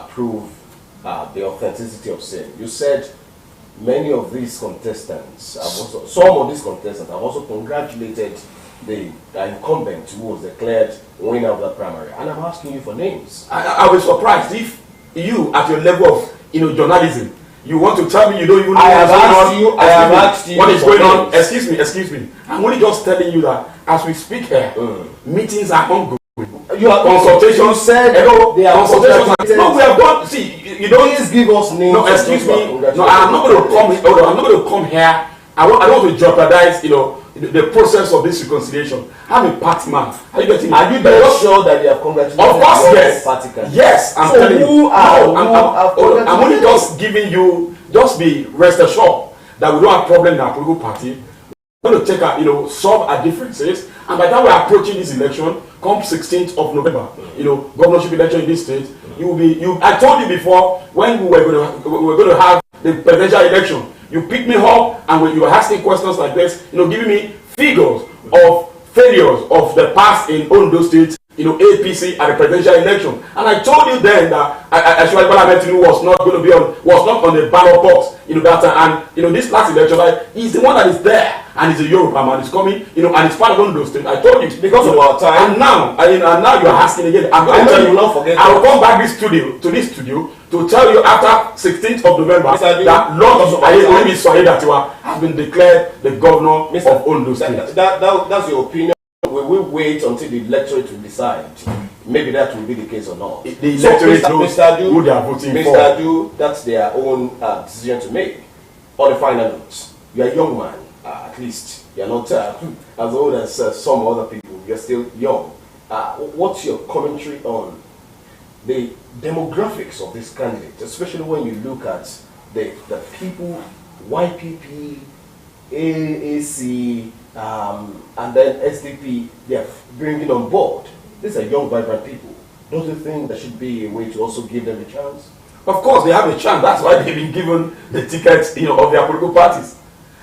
prove the authenticity of saying. You said many of these contestants, some of these contestants have also congratulated the incumbent who was declared winner of the primary, and I'm asking you for names. I was surprised if you, at your level of journalism, you want to tell me you don't even know I have asked you what is going on. Excuse me. I'm only just telling you that as we speak here, meetings are ongoing. You are consultations. You said they are consultations. No, we have done. See, you don't. Please give us names. No, excuse me. No, I'm not going to come. I'm not going to come here. I don't want to jeopardize, the process of this reconciliation. I'm a party man. Are you getting me? Are you very sure that they have congratulated? Of course, yes. Party candidate? Yes, I'm telling you. I'm only just giving you. Just be rest assured that we don't have problem in our political party. We're going to take solve our differences, and by the time we're approaching this election, come 16th of November, governorship election in this state, you will be. I told you before when we were going to have the presidential election. You pick me up and when you were asking questions like this, giving me figures of failures of the past in Ondo State, APC at the presidential election. And I told you then that Ashwani Bola was not going to be on the ballot box, that time. And this last election, he's the one that is there, and he's a Yoruba man. He's coming, and it's part of Ondo State. I told you because of our time. And now you are asking again. I'm going to tell you. Not forget. I will come back to this studio to tell you after 16th of November that Lord Ayemi has been declared the governor of Ondo State. That's your opinion. Will we wait until the electorate will decide? Maybe that will be the case or not. The electorate knows who they are voting for. Mr. Adu, that's their own decision to make. On the final note, you are a young man, at least. You are not as old as some other people. You are still young. What's your commentary on the demographics of this candidate, especially when you look at the people, YPP, AAC, and then SDP, they are bringing on board? These are young, vibrant people. Don't you think there should be a way to also give them a chance? Of course, they have a chance. That's why they've been given the tickets, of their political parties.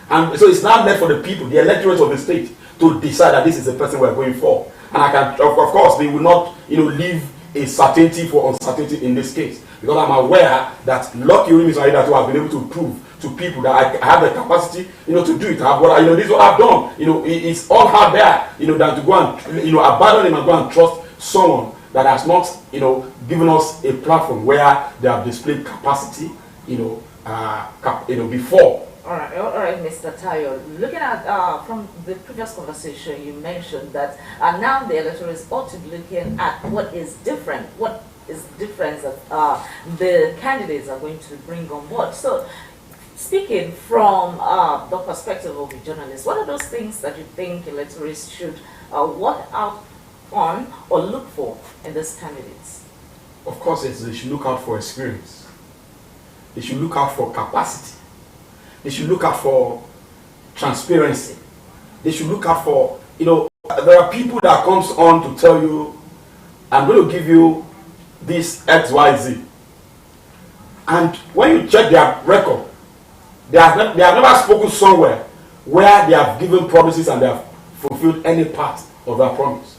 And so it's now left for the people, the electorate of the state, to decide that this is the person we're going for. And of course, they will not, leave a certainty for uncertainty in this case, because I'm aware that Lucky Urimis Aida has been able to prove to people that I have the capacity, to do it. This is what I've done. It's all hard there, than to go and, abandon him and go and trust, someone that has not, given us a platform where they have displayed capacity, before. All right, Mr. Tayo. Looking at from the previous conversation, you mentioned that now the electorate ought to be looking at what is different, that the candidates are going to bring on board. So, speaking from the perspective of a journalist, what are those things that you think electorates should work out on or look for in these candidates? Of course, they should look out for experience. They should look out for capacity. They should look out for transparency. They should look out for, there are people that comes on to tell you, I'm going to give you this X, Y, Z. And when you check their record, they have never spoken somewhere where they have given promises and they have fulfilled any part of that promise.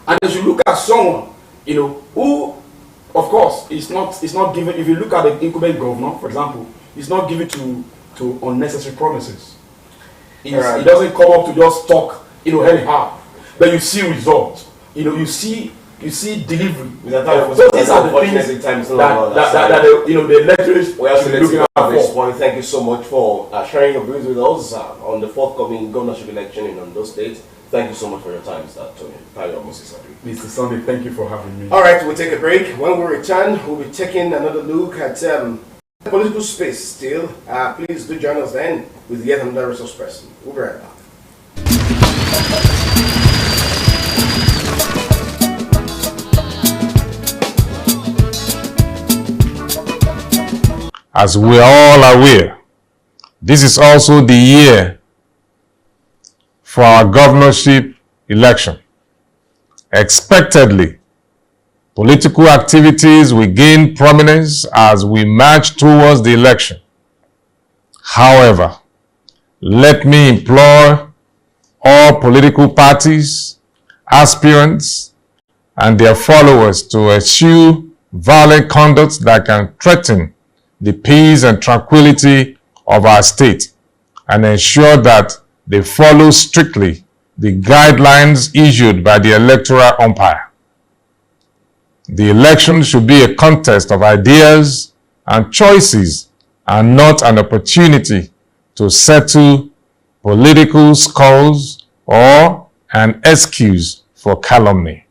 And they should look at someone, who, of course, is not given. If you look at the incumbent governor, for example, he's not given to unnecessary promises. He doesn't come up to just talk, anyhow. But you see results. You see delivery. So these are the things that the electors should be looking out for. Thank you so much for sharing your views with us on the forthcoming governorship election in Ondo State. Thank you so much for your time, Mr. Tony. Mr. Sunday, thank you for having me. All right, we'll take a break. When we return, we'll be taking another look at political space still. Please do join us then with yet another resource person. We'll be right back. As we are all aware, this is also the year for our governorship election. Expectedly, political activities will gain prominence as we march towards the election. However, let me implore all political parties, aspirants, and their followers to eschew violent conduct that can threaten the peace and tranquility of our state and ensure that they follow strictly the guidelines issued by the electoral umpire. The election should be a contest of ideas and choices and not an opportunity to settle political scores or an excuse for calumny.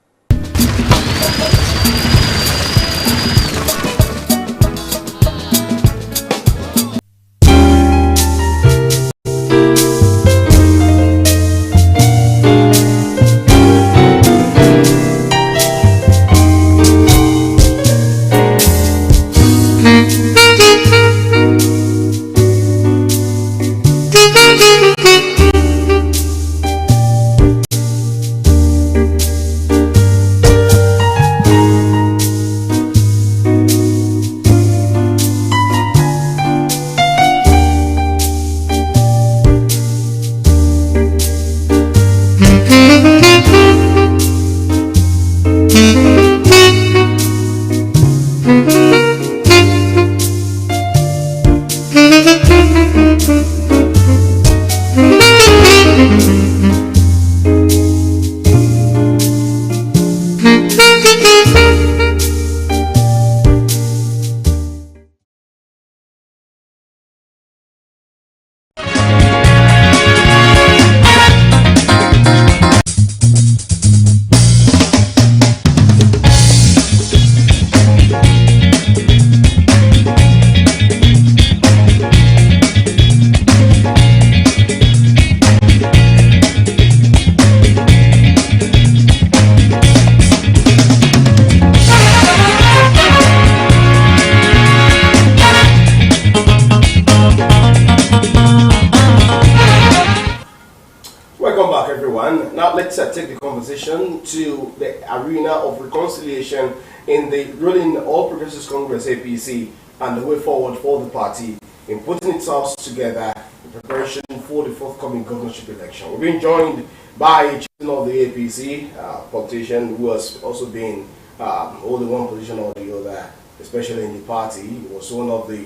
Take the conversation to the arena of reconciliation in the ruling All Progressives Congress APC and the way forward for the party in putting itself together in preparation for the forthcoming governorship election. We've been joined by a chairman of the APC, politician who has also been holding one position or the other, especially in the party. He was one of the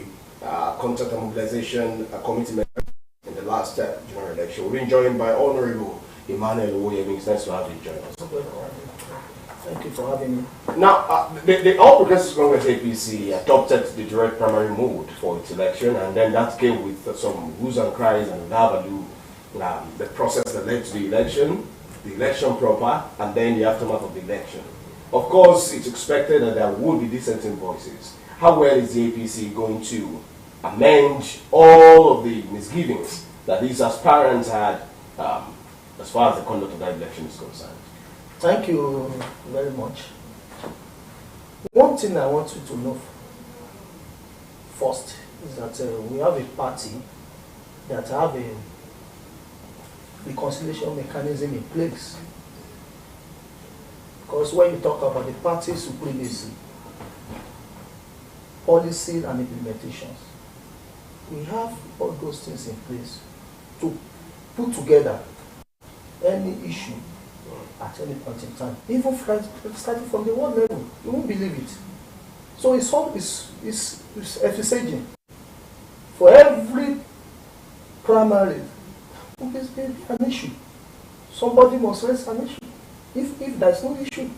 contact and mobilization committee members in the last general election. We've been joined by Honorable Emmanuel Woyemi. It's nice to have you join us. Thank you for having me. Now, the All Progressives Congress APC adopted the direct primary mode for its election, and then that came with some whoos and cries and lavaloo, the process that led to the election proper, and then the aftermath of the election. Of course, it's expected that there will be dissenting voices. How well is the APC going to amend all of the misgivings that these aspirants had as far as the conduct of that election is concerned? Thank you very much. One thing I want you to know first is that we have a party that have a reconciliation mechanism in place. Because when you talk about the party supremacy, policies and implementations, we have all those things in place to put together any issue at any point in time, even starting from the world level. You won't believe it. So it's efficient. For every primary, there will be an issue. Somebody must raise an issue. If there's no issue,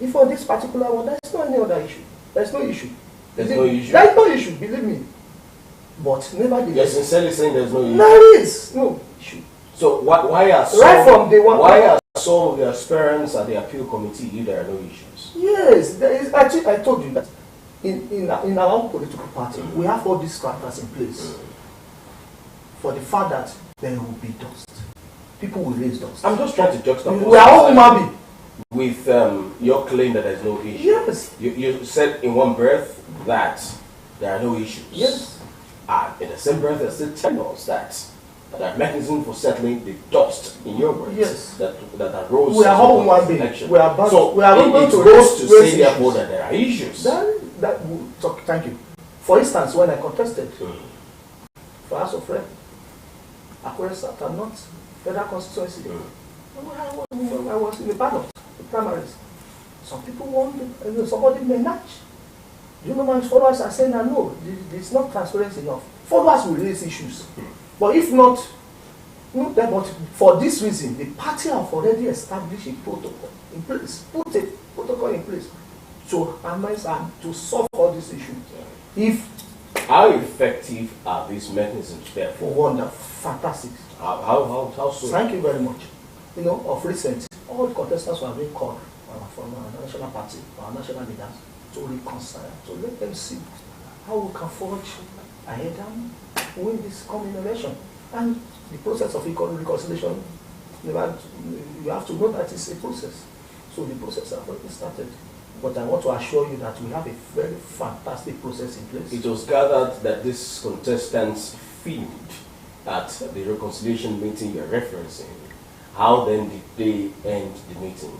if for this particular one, there's no any other issue. There's no issue. There's no issue? There's no issue, believe me. But nevertheless, You're sincerely saying there's no issue? There is no issue. So why are some, Right from day one. why are some of the aspirants at the appeal committee if there are no issues? Yes, there is. Actually, I told you that in our own political party, we have all these factors in place for the fact that there will be dust. People will raise dust. I'm just trying to juxtapose We are all human beings. with your claim that there's no issue. Yes. You said in one breath that there are no issues. Yes. And in the same breath, you're still telling us that there are mechanisms for settling the dust, in your words, Yes. that arose. We are all human beings. election. We are about, So we are it going to goes to raise say therefore issues. that there are issues. That will talk. Thank you. For instance, when I contested for House of Rep, Akure South and North Federal Constituency, I was in the ballot, the primaries. Some people want somebody may match. You know, my followers are saying, no, it's not transparent enough. Followers will raise issues. But if not, but for this reason, the party have already established a protocol in place, put a protocol in place to harmonize and to solve all these issues. How effective are these mechanisms therefore? Wonder, fantastic. How so? Thank you very much. You know, of recent, all the contestants were being called from our national party, our national leaders, to reconcile, to let them see how we can forge ahead and win this coming election. And the process of reconciliation, you have to know that it's a process. So the process has already started. But I want to assure you that we have a very fantastic process in place. It was gathered that these contestants filmed at the reconciliation meeting you're referencing. How then did they end the meeting?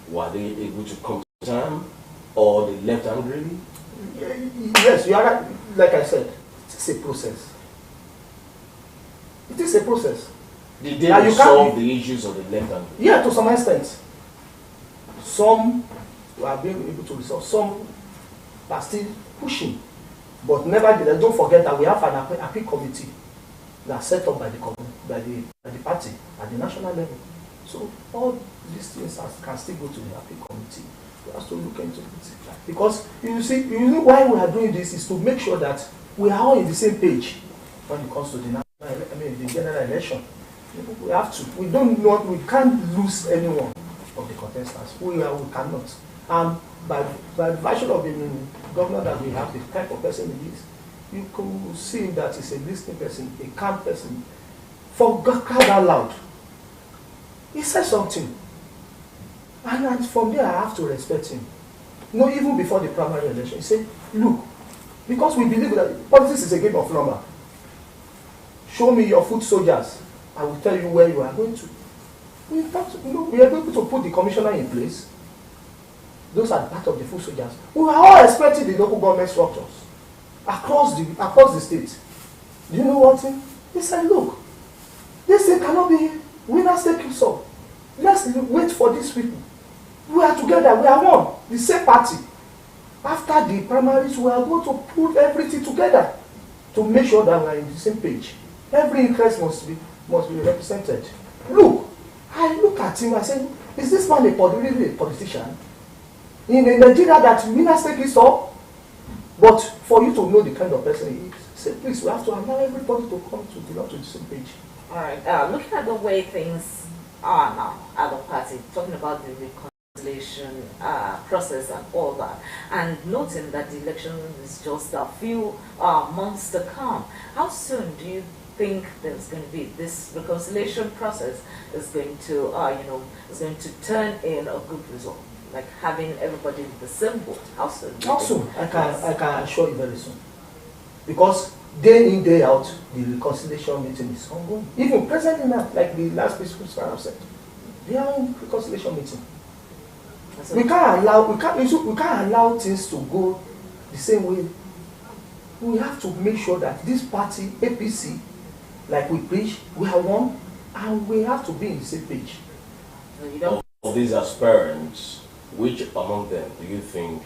Were they able to come to time, or they left angrily? Yes, you are right. Like I said, it's a process. It is a process. Did they resolve the issues, or they left angrily? Yeah, to some extent. Some are being able to resolve. Some are still pushing. But nevertheless, don't forget that we have an appeal committee that's set up by the party at the national level. So all these things can still go to the appeal committee. We have to look into it. Because you know why we are doing this is to make sure that we are all in the same page when it comes to the general election. We have to. We can't lose anyone of the contestants. We cannot. And by the virtue of the governor that we have, the type of person he is, you can see that he's a listening person, a calm person. For God, cry out loud. He said something. And from there, I have to respect him. No, even before the primary election, he said, look, because we believe that politics is a game of number. Show me your foot soldiers. I will tell you where you are going to. We are able to put the commissioner in place. Those are part of the foot soldiers. We are all expecting the local government structures across the state. Do you know what? He said, look, this thing cannot be winners take so. Let's wait for these people. We are together, we are one, the same party. After the primaries, we are going to put everything together to make sure that we are in the same page. Every interest must be represented. Look, I look at him, I say, is this man really a politician? in a Nigeria that winners take it all. But for you to know the kind of person he is, say, please, we have to allow everybody to come to belong to the same page. All right. Looking at the way things are now at the party, talking about the reconciliation process and all that, and noting that the election is just a few months to come, how soon do you think there's going to be this reconciliation process is going to, is going to turn in a good result? Like having everybody in the same boat. How soon? How soon? I can assure you very soon. Because day in, day out, the reconciliation meeting is ongoing. Even presently now, like the last peaceful sparrow said, they are in reconciliation meeting. We can't allow things to go the same way. We have to make sure that this party, APC, like we preach, we are one, and we have to be in the same page. Of these aspirants, which among them do you think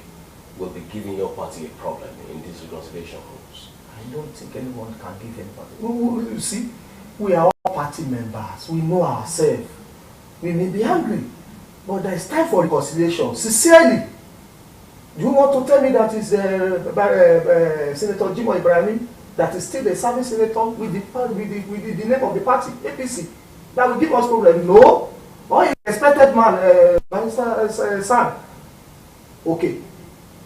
will be giving your party a problem in these reconciliation groups? I don't think anyone can give anybody. You see, we are all party members. We know ourselves. We may be angry, but there is time for reconciliation. Sincerely, do you want to tell me that is Senator Jimo Ibrahim that is still a serving senator with the name of the party, APC, that will give us problem? No. Or a respected man, Minister San. Okay.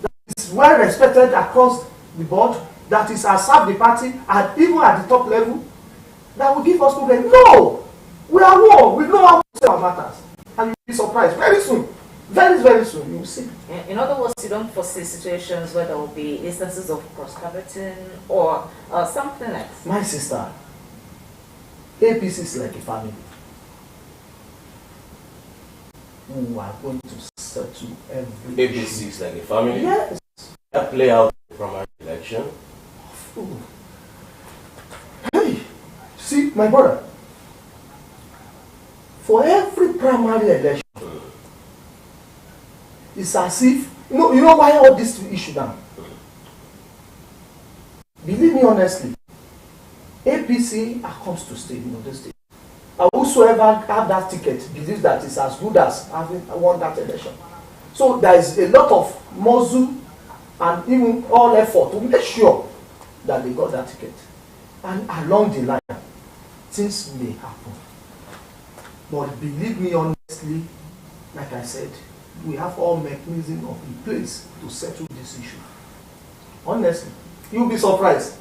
That is well respected across the board, that is has served the party, and even at the top level, that will give us problem. No! We are one. We know how to say our matters. And you'll be surprised very soon. Very, very soon, you will see. In other words, you don't foresee situations where there will be instances of cross-coveting or something else? My sister, APC is like a family. We are going to settle every APC is like a family? Yes. That play out the primary election? Ooh. Hey, see, my brother, for every primary election, it's as if, you know why all this issue now? Believe me honestly, APC comes to stay in this state. And whosoever have that ticket believes that it's as good as having won that election. So there is a lot of muscle and even all effort to make sure that they got that ticket. And along the line, things may happen. But believe me honestly, like I said, we have all mechanisms in place to settle this issue. Honestly, you'll be surprised.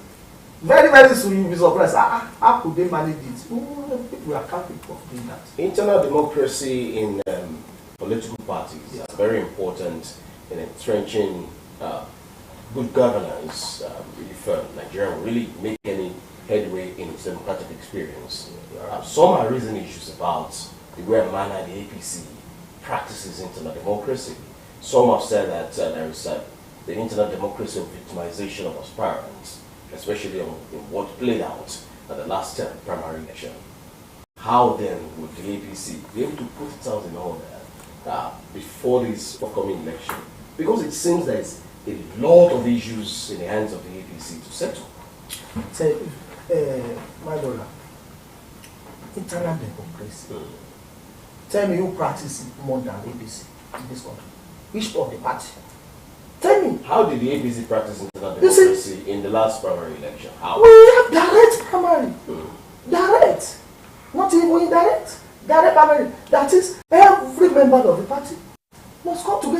Very, very soon you'll be surprised. How could they manage it? We are capable of doing that. Internal Democracy in political parties is very important in entrenching good governance. If Nigeria will really make any headway in its democratic experience. Some are raising issues about the way and manner the APC practices internal democracy. Some have said that there is the internal democracy of victimization of aspirants, especially in what played out at the last primary election. How then would the APC be able to put it out in order before this upcoming election? Because it seems there's a lot of issues in the hands of the APC to settle. Say, my brother, internal democracy. Tell me who practices more than APC in this country. Which of the party? Tell me. How did the APC practice internal democracy in the last primary election? How? We have direct primary. Direct. Not even indirect. Direct primary. That is, every member of the party must come together.